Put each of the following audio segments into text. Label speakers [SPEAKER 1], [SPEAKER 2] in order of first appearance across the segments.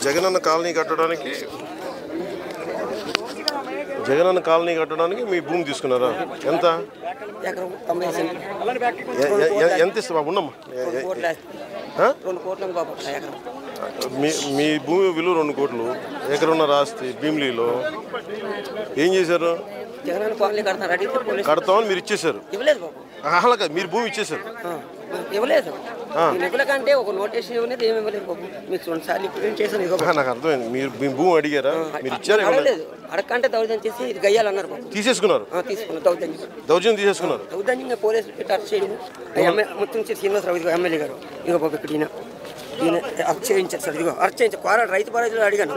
[SPEAKER 1] Jagananna colony కట్టడానికి మీ భూమి తీసుకున్నారా? ఎంత ఎంత ఇస్తా ఉన్నమ్మా? మీ భూమి విలువ 2 కోట్లు, ఎకరున్నర ఆస్తి భీమిలీలో. ఏం చేశారు? కడతామని మీరు ఇచ్చేసారు. అలాగే మీరు భూమి ఇచ్చేసారు.
[SPEAKER 2] ఇవ్వలేదు. కంటే ఒక నోటీషన్ ఇవ్వలేదు, ఏమి ఇవ్వలేదు బాబు. మీకు 2 సార్లు ఇప్పుడు చేశాను.
[SPEAKER 1] నాకు అర్థమైంది. మీరు మీ భూమి అడిగారా? మీరు ఇచ్చారు?
[SPEAKER 2] అడగలేదు. అడగంటే దౌర్జన్యం చేసి ఇది గయ్యాలన్నారు బాబు.
[SPEAKER 1] తీసేసుకున్నారు.
[SPEAKER 2] తీసుకున్నారు. దౌర్జన్యం
[SPEAKER 1] తీసేసుకున్నారు.
[SPEAKER 2] దౌర్జన్యంగా పోలీసులు పెట్టి అరెస్ట్ చేయడం. ముత్తంశెట్టి శ్రీనివాసరావు ఎమ్మెల్యే గారు ఇదిగో బాబు ఇక్కడ ఈయన అరెస్ట్ చేయించారు సార్. ఇదిగో అరెస్ట్ చేయించారు. రైతు బరాజులో అడిగాను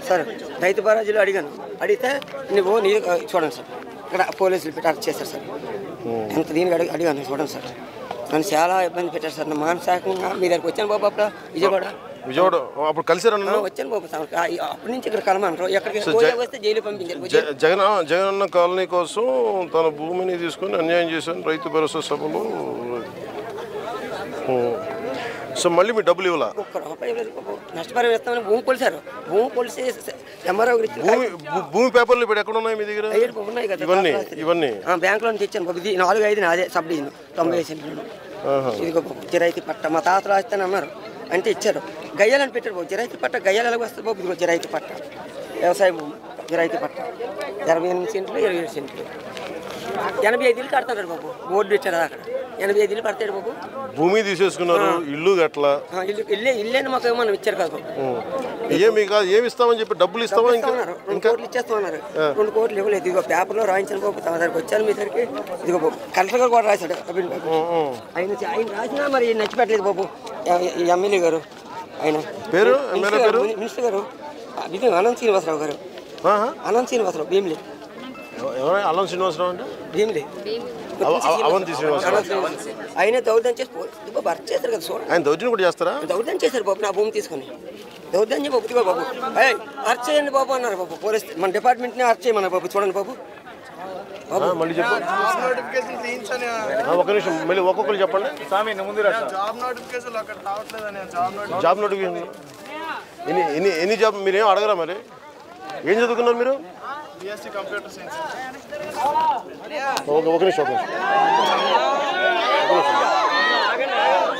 [SPEAKER 2] సార్. రైతు బరాజులో అడిగాను. అడిగితే నువ్వు నీ చూడండి సార్, ఇక్కడ పోలీసులు పెట్టి అరెస్ట్ చేశారు సార్. ఎంత దీనికి అడిగాను చూడండి సార్. నన్ను చాలా ఇబ్బంది పెట్టారు సార్. మానసికంగా మీ దగ్గరికి వచ్చాను బాబు. అప్పుడు విజయవాడ
[SPEAKER 1] అప్పుడు కలిసారన్న
[SPEAKER 2] వచ్చాను బాబు. అప్పటి నుంచి ఇక్కడ కలమంటారు. ఎక్కడికి వస్తే జైలు పంపించారు.
[SPEAKER 1] జగనన్న కాలనీ కోసం తన భూమిని తీసుకొని అన్యాయం చేశాను రైతు భరోసా సభలో. సో మళ్ళీ మీ డబ్బులు ఇవ్వాలా?
[SPEAKER 2] నష్టపరిహారం ఇస్తామని భూమి కొలిసారు. భూమి కొలిసి ఎంఆర్ఓ
[SPEAKER 1] భూమి పేపర్లు ఇప్పుడు ఎక్కడ ఉన్నాయి మీ దగ్గర?
[SPEAKER 2] ఉన్నాయి కదా
[SPEAKER 1] ఇవన్నీ
[SPEAKER 2] బ్యాంకులో నుంచి ఇచ్చాను బాబు. ఇది 4-5 అదే సబ్ డివిజన్ 90 సెంట్లు. ఇదిగో బాబు జిరాయితీ పట్ట మా తాతలు రాస్తాను అన్నారు, అంటే ఇచ్చారు. గయ్యాలని పెట్టారు బాబు. జిరాయితీ పట్ట గయ్యాలు ఎలాగ వస్తుంది బాబు? ఇదిగో జిరాయితీ పట్ట, వ్యవసాయ భూమి జిరాయితీ పట్ట 28 సెంట్లు 27 సెంట్లు 85 ఇల్లు కడతాడు బాబు. బోర్డు పెట్టారు అక్కడ 85 ఇల్లు కడతాడు బాబు.
[SPEAKER 1] భూమి తీసేసుకున్నారు, ఇల్లు గట్లా
[SPEAKER 2] ఇల్లేని మాకు ఏమన్నా ఇచ్చారు కదా బాబు.
[SPEAKER 1] ఏమి ఇస్తామని చెప్పి డబ్బులు ఇస్తామని
[SPEAKER 2] 2 కోట్లు ఇచ్చేస్తామన్నారు. 2 కోట్లు ఇవ్వలేదు. ఇదిగో పేపర్లో రాయించాను బాబు. తమ దగ్గరికి వచ్చాను మీ దగ్గరికి. ఇదిగో బాబు కలెక్టర్ గారు కూడా రాశాడు. ఆయన రాసినా మరి నచ్చిపెట్టలేదు బాబు. ఎమ్మెల్యే గారు ఆయన
[SPEAKER 1] పేరు
[SPEAKER 2] మినిస్టర్ గారు అనంత శ్రీనివాసరావు గారు. అనంత శ్రీనివాసరావు భీమిలి.
[SPEAKER 1] అల్లం శ్రీనివాసరావు అంటే
[SPEAKER 2] భీమిలి ఆయన దౌర్జన్యం చేసి భర్త చేశారు కదా. చూడండి
[SPEAKER 1] ఆయన దౌర్జన్యం కూడా చేస్తారా?
[SPEAKER 2] దౌర్జన్యం చేశారు బాబు. నా భూమి తీసుకొని దౌర్జన్యం బాబు. ఇదిగో బాబు అరెస్ట్ చేయండి బాబు అన్నారు బాబు. పోలీస్ మన డిపార్ట్మెంట్ని అరెస్ట్ చేయమన్నారు బాబు. చూడండి బాబు.
[SPEAKER 1] మళ్ళీ చెప్పండి. ఒక నిమిషం మళ్ళీ ఒక్కొక్కరు చెప్పండి. జాబ్ నోటిఫికేషన్ ఎన్ని జాబ్? మీరేం అడగరా? మరి ఏం చదువుకున్నారు మీరు? ఒక నిమిషం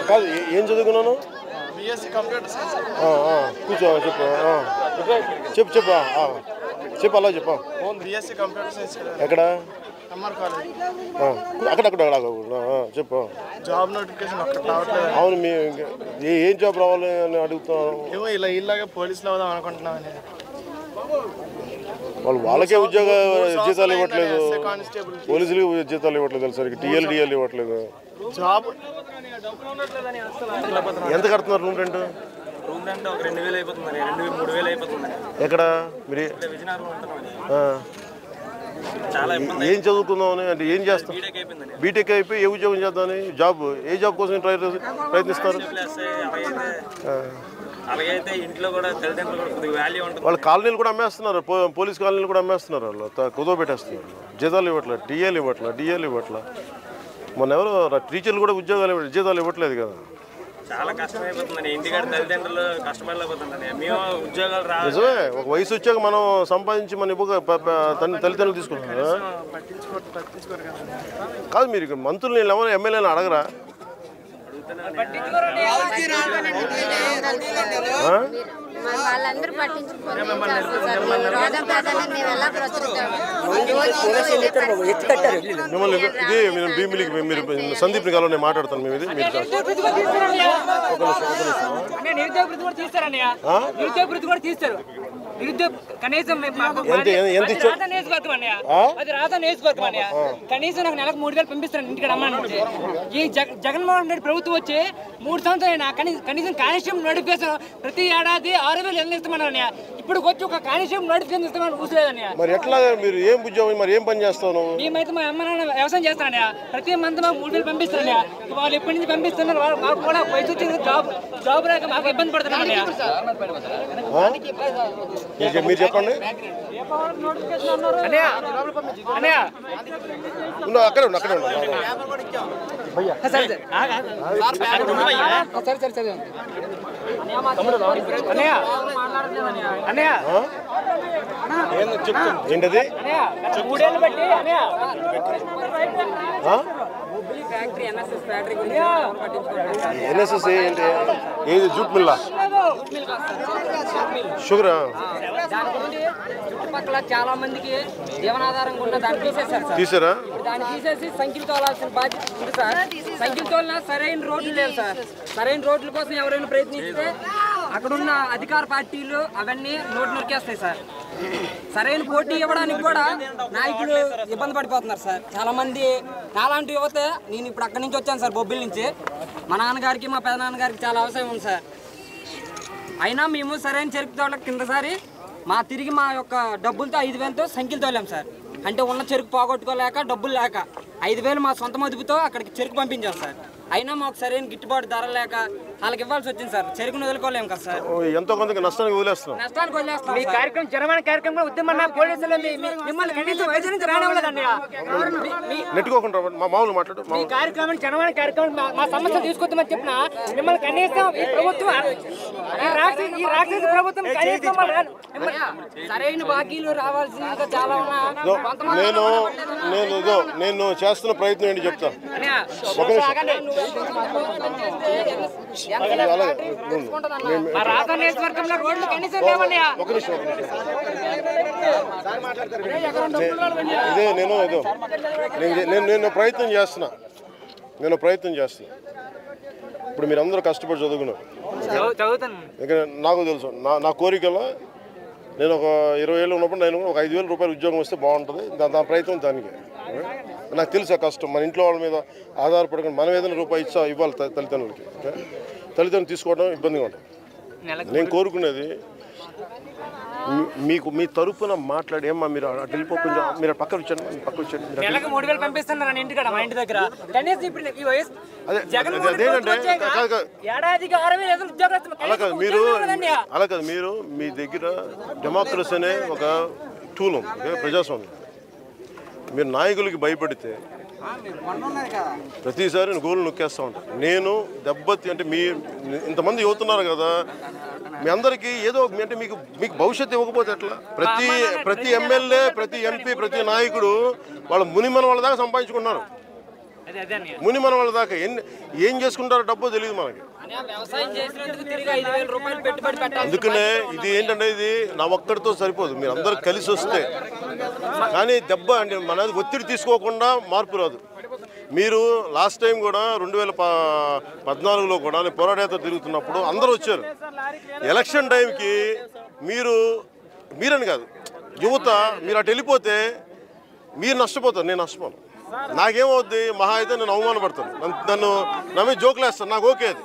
[SPEAKER 1] కాదు, ఏం చదువుకున్నాను? కూర్చో చెప్పు అలా చెప్పు. ఎక్కడ? అక్కడక్కడ చెప్పు.
[SPEAKER 3] జాబ్ నోటిఫికేషన్
[SPEAKER 1] అవును, మీ ఏం జాబ్ రావాలి అని అడుగుతాను.
[SPEAKER 3] ఇలాగే పోలీసులు అవుదాం అనుకుంటున్నామని.
[SPEAKER 1] వాళ్ళకే ఉద్యోగ జీతాలు ఇవ్వట్లేదు, పోలీసులు జీతాలు ఇవ్వట్లేదు, సరికి డిఎల్ ఇవ్వట్లేదు. ఎంత కడుతున్నారు రూమ్ రెంట్? ఎక్కడ మీరు? ఏం చదువుకుందామని అంటే ఏం చేస్తాం? బీటెక్ అయిపోయి ఏ ఉద్యోగం చేద్దామని జాబ్, ఏ జాబ్ కోసం ప్రయత్నిస్తారు? వాళ్ళ కాలనీలు కూడా అమ్మేస్తున్నారు, పోలీస్ కాలనీలు కూడా అమ్మేస్తున్నారు. వాళ్ళు కుదో పెట్టేస్తున్నారు. జీతాలు ఇవ్వట్లేదు, డిఎల్ ఇవ్వట్లేదు. మొన్న ఎవరు టీచర్లు కూడా ఉద్యోగాలు జీతాలు ఇవ్వట్లేదు కదా.
[SPEAKER 4] చాలా కష్టమైపోతుందండి. ఇంటికాడ తల్లిదండ్రులు కష్టపడలేకపోతుందండి. మేము ఉద్యోగాలు
[SPEAKER 1] నిజమే, ఒక వయసు వచ్చాక మనం సంపాదించి మన తల్లిదండ్రులు తీసుకుంటున్నాం కాదు. మీరు మంత్రులు ఎవరు ఎమ్మెల్యేని అడగరా?
[SPEAKER 5] వాళ్ళందరూ
[SPEAKER 1] మిమ్మల్ని ఇది భీమిలికి మీరు సందీప్ని కాలో నేను మాట్లాడతాను. మేము ఇది మీరు
[SPEAKER 6] కనీసం నాకు నెలకు 3,000 పంపిస్తాను ఇంటికి రమ్మని. ఈ జగన్మోహన్ రెడ్డి ప్రభుత్వం వచ్చి 3 సంవత్సరాలు కనీసం కానిస్టేబుల్ నోటిఫికేషన్ ప్రతి ఏడాది 6,000 ఇస్తామన్నారు. ఇప్పుడు ఇప్పుడు వచ్చి ఒక కానిస్టేబుల్ నోటిఫికేషన్ ఇస్తామని ఊసలేదన్నయ్య.
[SPEAKER 1] మరి ఎట్లా మీరు ఏం ఉద్యోగం మరి ఏం పని చేస్తావు నువ్వు?
[SPEAKER 6] మేమైతే మా అమ్మ నాన్న వ్యవసాయం చేస్తానయ్యా. ప్రతి మంత్ మాకు 3,000 పంపిస్తానయ్యా. వాళ్ళు ఎప్పటి నుంచి పంపిస్తున్నారు, మాకు కూడా వయసు వచ్చింది, జాబ్ రాక మాకు ఇబ్బంది పడుతున్నారయ్యా.
[SPEAKER 1] మీరు చెప్పండి.
[SPEAKER 6] అన్నయ్య అన్నయ్య
[SPEAKER 1] అక్కడే ఉండు
[SPEAKER 6] సరే అన్నయ్య అన్నయ్య
[SPEAKER 1] ఏంటది?
[SPEAKER 6] 3 ఏళ్ళు బట్టి అన్నయ్య
[SPEAKER 1] ఎన్ఎస్ఎస్ ఏంటి? ఏది జూట్ మిల్లా? షుగరా?
[SPEAKER 6] చుట్టుపక్కల చాలా మందికి జీవనాధారంగా ఉన్న దాన్ని తీసేశారు సార్.
[SPEAKER 1] తీసారా?
[SPEAKER 6] దాన్ని తీసేసి సంఖ్యలు తోలాల్సిన బాధ్యత ఉంది సార్. సంఖ్యలు తోలినా సరైన రోడ్లు లేవు సార్. సరైన రోడ్ల కోసం ఎవరైనా ప్రయత్నిస్తే అక్కడున్న అధికార పార్టీలు అవన్నీ నోటు నొక్కేస్తాయి సార్. సరైన పోటీ ఇవ్వడానికి కూడా నాయకులు ఇబ్బంది పడిపోతున్నారు సార్. చాలా మంది నాలాంటి యువత, నేను ఇప్పుడు అక్కడి నుంచి వచ్చాను సార్, బొబ్బిలి నుంచి. మా నాన్నగారికి మా పెదనాన్నగారికి చాలా అవసరం ఉంది సార్. అయినా మేము సరైన చెరుకు తోటలకు కిందసారి తిరిగి మా యొక్క డబ్బులతో 5,000తో సంఖ్యలు తోలాం సార్. అంటే ఉన్న చెరుకు పోగొట్టుకోలేక, డబ్బులు లేక 5,000 మా సొంత మదుపుతో అక్కడికి చెరుకు పంపించాం సార్. అయినా మాకు సరైన గిట్టుబాటు ధర లేక వాళ్ళకి ఇవ్వాల్సి వచ్చింది సార్. చెరుకును వదులుకోలేము కదా సార్.
[SPEAKER 1] ఎంతో కొంతకి నష్టానికి వదిలేస్తున్నాం.
[SPEAKER 6] నష్టానికి వదిలేస్తాం. మీ కార్యక్రమం జనమైన కార్యక్రమం ఉద్యమన్న పోలీసులు మిమ్మల్ని కనీసం వైద్యం నుంచి రానివ్వలేదండి.
[SPEAKER 1] నెట్టుకోకుండా మామూలు మాట్లాడు.
[SPEAKER 6] మీ కార్యక్రమం జనమైన కార్యక్రమం మా సమస్య తీసుకొద్దామని చెప్పిన మిమ్మల్ని కనీసం ఈ ప్రభుత్వం, ఈ రాక్షస ప్రభుత్వం కనీసం సరైన బాకీలు రావాల్సిందిగా చాలా
[SPEAKER 1] నేను చేస్తున్న ప్రయత్నం ఏంటి చెప్తా. ఇదే నేను ప్రయత్నం చేస్తున్నా. ఇప్పుడు మీరు అందరూ కష్టపడి చదువుకున్నారు. నాకు తెలుసు నా కోరికలో నేను ఒక 20 ఏళ్ళు ఉన్నప్పుడు నేను ఒక 5,000 రూపాయలు ఉద్యోగం వస్తే బాగుంటుంది. దాని ప్రయత్నం దానికి. నాకు తెలుసు ఆ కష్టం. మన ఇంట్లో వాళ్ళ మీద ఆధారపడకుండా మనం ఏదైనా రూపాయి ఇవ్వాలి తల్లిదండ్రులకి. తల్లిదండ్రులు తీసుకోవడం ఇబ్బందిగా ఉంటుంది. నేను కోరుకునేది మీ తరపున మాట్లాడి, ఏమ్మా మీరు అటు వెళ్ళిపో, కొంచెం మీరు పక్కన వచ్చాను.
[SPEAKER 6] నెలకు 3,000 పంపిస్తున్నారు ఇంటికాడ, మా ఇంటి దగ్గర. కనీసం ఇప్పుడు ఈ వయసు
[SPEAKER 1] అదేంటంటే
[SPEAKER 6] ఏడాదికి 6,000 ఉద్యోగాలు.
[SPEAKER 1] అలా కాదు, మీరు మీ దగ్గర డెమోక్రసీ అనే ఒక టూల్ ఉంది, ప్రజాస్వామ్యం. మీరు నాయకులకి భయపడితే ప్రతిసారి గోళ్ళు నొక్కేస్తూ ఉంటారు. నేను దెబ్బతి అంటే ఇంతమంది యువతున్నారు కదా, మీ అందరికీ ఏదో అంటే మీకు భవిష్యత్తు ఇవ్వకపోతే ఎట్లా? ప్రతి ఎమ్మెల్యే, ప్రతి ఎంపీ, ప్రతి నాయకుడు వాళ్ళ మునిమన వాళ్ళ దాకా సంపాదించుకున్నారు. మునిమన వాళ్ళ దాకా ఏం చేసుకుంటారో డబ్బో తెలియదు మనకి. అందుకనే ఇది ఏంటంటే, ఇది నా ఒక్కడితో సరిపోదు, మీరు అందరూ కలిసి వస్తే. కానీ దెబ్బ అంటే మన ఒత్తిడి తీసుకోకుండా మార్పు రాదు. మీరు లాస్ట్ టైం కూడా 2014లో కూడా నేను పోరాటతో తిరుగుతున్నప్పుడు అందరూ వచ్చారు. ఎలక్షన్ టైంకి మీరని కాదు, యువత మీరు అటు వెళ్ళిపోతే మీరు నష్టపోతారు, నేను నష్టపోను. నాకేమవుద్ది, మహా అయితే నేను అవమానపడతాను, నన్ను నమ్మి జోకులు వేస్తాను, నాకు ఓకే అది.